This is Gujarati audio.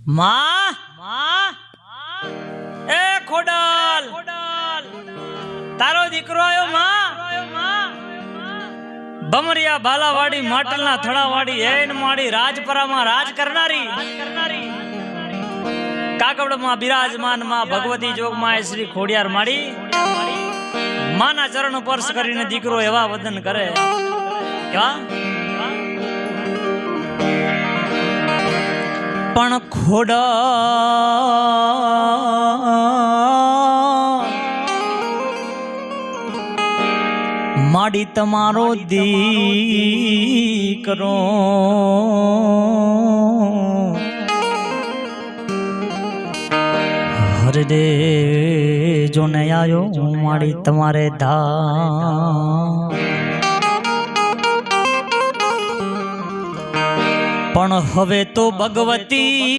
માં એ ખોડલ તારો દીકરો આવ્યો માં બમરિયા ભાલાવાડી માટલના થડાવાડી એન માડી રાજપરામાં રાજ કરનારી કાગવડમાં બિરાજમાન માં ભગવતી જોગમાં શ્રી ખોડિયાર માડી માના ચરણ સ્પર્શ કરીને દીકરો એવા વદન કરે કેવા પણ ખોડા માડી તમારો દીકરો હરદે જોને આયો માડી તમારે ધા પણ હવે તો ભગવતી